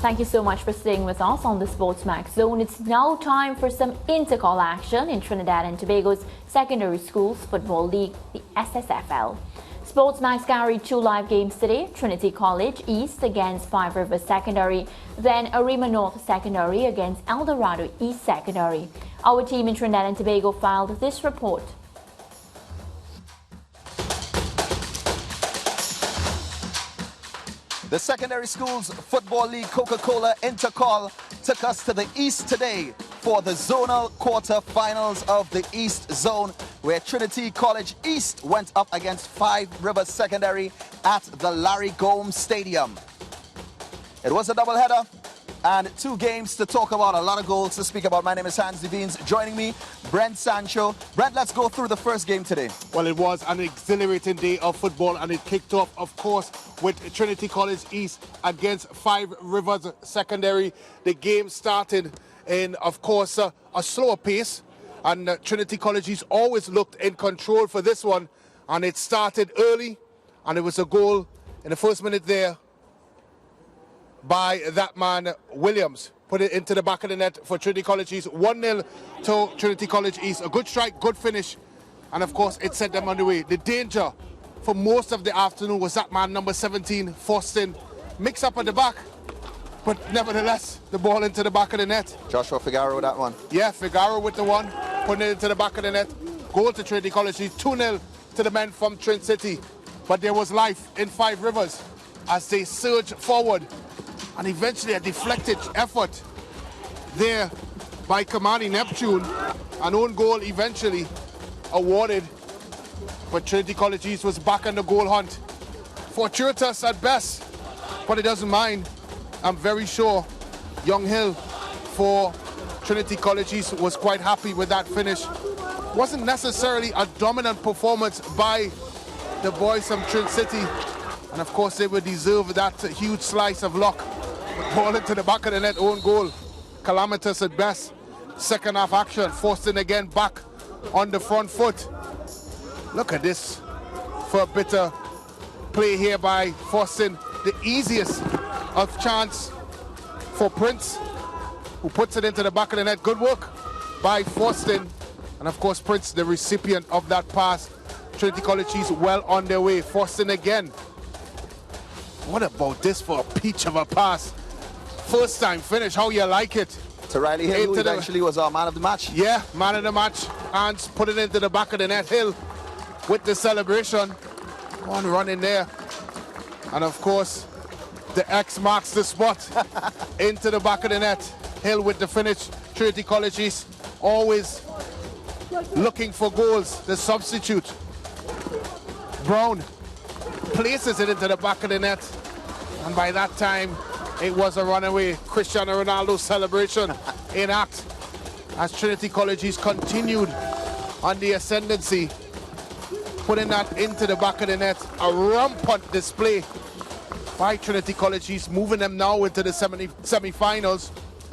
Thank you so much for staying with us on the SportsMax Zone. It's now time for some Intercol action in Trinidad and Tobago's Secondary Schools Football League, the SSFL. SportsMax carried 2 live games today. Trinity College East against Five Rivers Secondary, then Arima North Secondary against El Dorado East Secondary. Our team in Trinidad and Tobago filed this report. The Secondary Schools Football League Coca-Cola Intercol took us to the East today for the zonal quarter-finals of the East Zone, where Trinity College East went up against Five Rivers Secondary at the Larry Gomes Stadium. It was a doubleheader and 2 games to talk about, a lot of goals to speak about. My name is Hans Devines. Joining me, Brent Sancho. Brent, let's go through the first game today. Well, it was an exhilarating day of football, and it kicked off, of course, with Trinity College East against Five Rivers Secondary. The game started in, of course, a slower pace, and Trinity College East always looked in control for this one, and it started early, and it was a goal in the first minute there by that man Williams. Put it into the back of the net for Trinity College East. 1-0 to Trinity College East. A good strike, good finish, and of course it set them on the way. The danger for most of the afternoon was that man number 17, Faustin. Mix up at the back, but nevertheless the ball into the back of the net. Joshua Figaro with that one. Yeah, Figaro with the one, putting it into the back of the net. Goal to Trinity College East. 2-0 to the men from Trin City. But there was life in Five Rivers as they surged forward, and eventually a deflected effort there by Kamani Neptune. An own goal eventually awarded, but Trinity College East was back on the goal hunt. Fortuitous at best, but it doesn't mind. I'm very sure Young Hill for Trinity College East was quite happy with that finish. Wasn't necessarily a dominant performance by the boys from Trin City, and of course they would deserve that huge slice of luck. Ball into the back of the net, own goal. Calamitous at best. Second half action, Faustin again back on the front foot. Look at this for a bit of play here by Faustin. The easiest of chance for Prince, who puts it into the back of the net. Good work by Faustin. And of course Prince, the recipient of that pass. Trinity College East well on their way. Faustin again. What about this for a peach of a pass? First time finish, how you like it. To Riley Hill, who eventually was our man of the match. Yeah, man of the match. And put it into the back of the net. Hill with the celebration. One run in there. And of course, the X marks the spot. Into the back of the net. Hill with the finish. Trinity College East always looking for goals. The substitute, Brown, places it into the back of the net. And by that time, it was a runaway Cristiano Ronaldo celebration in act as Trinity College East continued on the ascendancy, putting that into the back of the net. A rampant display by Trinity College East, moving them now into the semi-finals.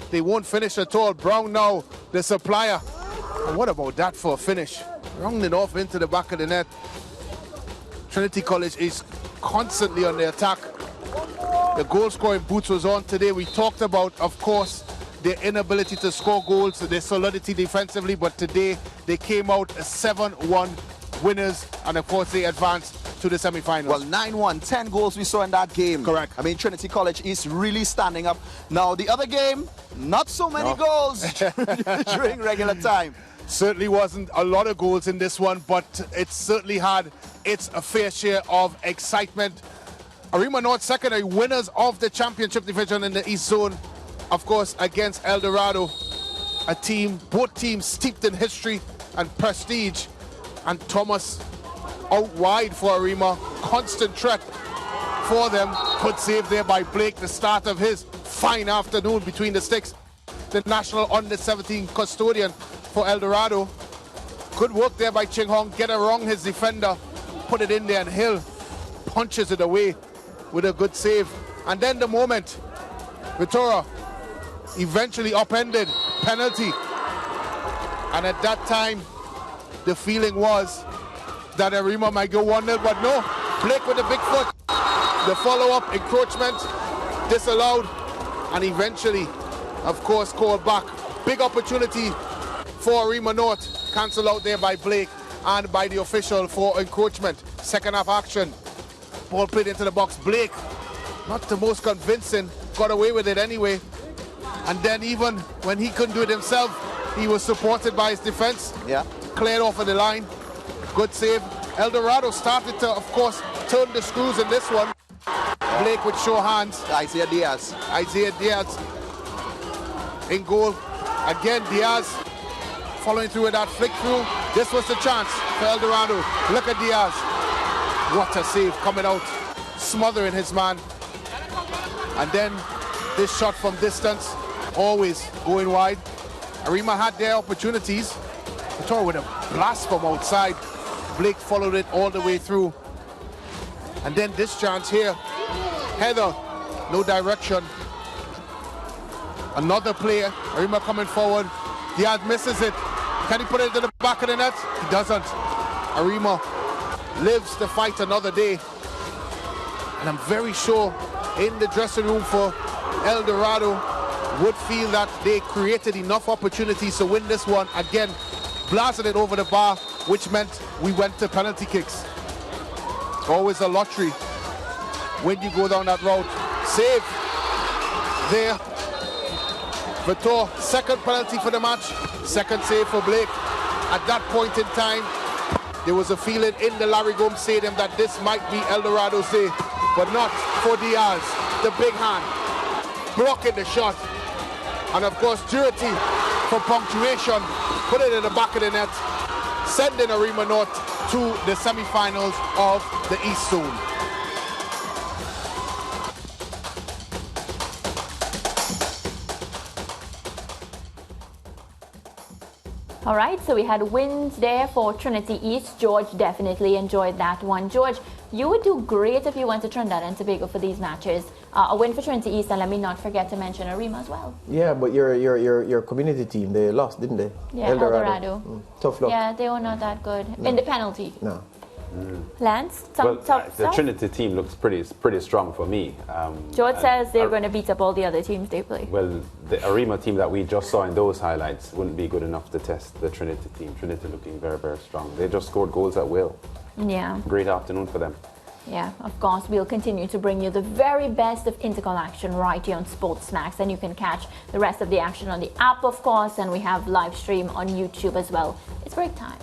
They won't finish at all. Brown now, the supplier. And what about that for a finish? Rounding off into the back of the net. Trinity College East constantly on the attack. The goal scoring boots was on today. We talked about, of course, their inability to score goals, their solidity defensively, but today they came out 7-1 winners, and of course they advanced to the semi-finals. Well, 9-1, 10 goals we saw in that game. Correct. I mean, Trinity College East really standing up. Now, the other game, not so many goals during regular time. Certainly wasn't a lot of goals in this one, but it certainly had its fair share of excitement. Arima North Secondary, winners of the championship division in the East Zone, of course, against El Dorado, a team, both teams steeped in history and prestige. And Thomas out wide for Arima, constant threat for them. Good save there by Blake, the start of his fine afternoon between the sticks. The national under-17 custodian for El Dorado. Good work there by Ching Hong, get around his defender, put it in there, and Hill punches it away with a good save. And then the moment, Vitora eventually upended, penalty. And at that time, the feeling was that Arima might go 1-0, but no, Blake with the big foot. The follow-up, encroachment, disallowed. and eventually, of course, called back. Big opportunity for Arima North, cancelled out there by Blake and by the official for encroachment. Second half action, ball played into the box. Blake, not the most convincing, got away with it anyway. And then even when he couldn't do it himself, he was supported by his defense. Yeah. Cleared off of the line. Good save. El Dorado started to, of course, turn the screws in this one. Blake would show hands. Isaiah Diaz in goal. Again, Diaz following through with that flick through. This was the chance for El Dorado. Look at Diaz. What a save coming out, smothering his man. And then this shot from distance, always going wide. Arima had their opportunities. The throw with a blast from outside. Blake followed it all the way through. And then this chance here. Heather, no direction. Another player, Arima coming forward. Diaz misses it. Can he put it into the back of the net? He doesn't. Arima lives to fight another day. And I'm very sure in the dressing room for El Dorado would feel that they created enough opportunities to win this one. Again, blasted it over the bar, which meant we went to penalty kicks. Always a lottery when you go down that route. Save there. Vitor, second penalty for the match, second save for Blake. At that point in time, there was a feeling in the Larry Gomes Stadium that this might be El Dorado's day, but not for Diaz. The big hand, blocking the shot. And of course, Durity for punctuation, put it in the back of the net, sending Arima North to the semi-finals of the East Zone. All right, so we had wins there for Trinity East. George definitely enjoyed that one. George, you would do great if you went to Trinidad and Tobago for these matches. A win for Trinity East, and let me not forget to mention Arima as well. Yeah, but your community team, they lost, didn't they? Yeah, El Dorado. Tough luck. Yeah, they were not that good. No. In the penalty. No. Lance, the Trinity team looks pretty strong for me. George says they're going to beat up all the other teams they play. Well, the Arima team that we just saw in those highlights wouldn't be good enough to test the Trinity team. Trinity looking very, very strong. They just scored goals at will. Yeah. Great afternoon for them. Yeah, of course, we'll continue to bring you the very best of Intercol action right here on SportsMax, and you can catch the rest of the action on the app, of course, and we have live stream on YouTube as well. It's break time.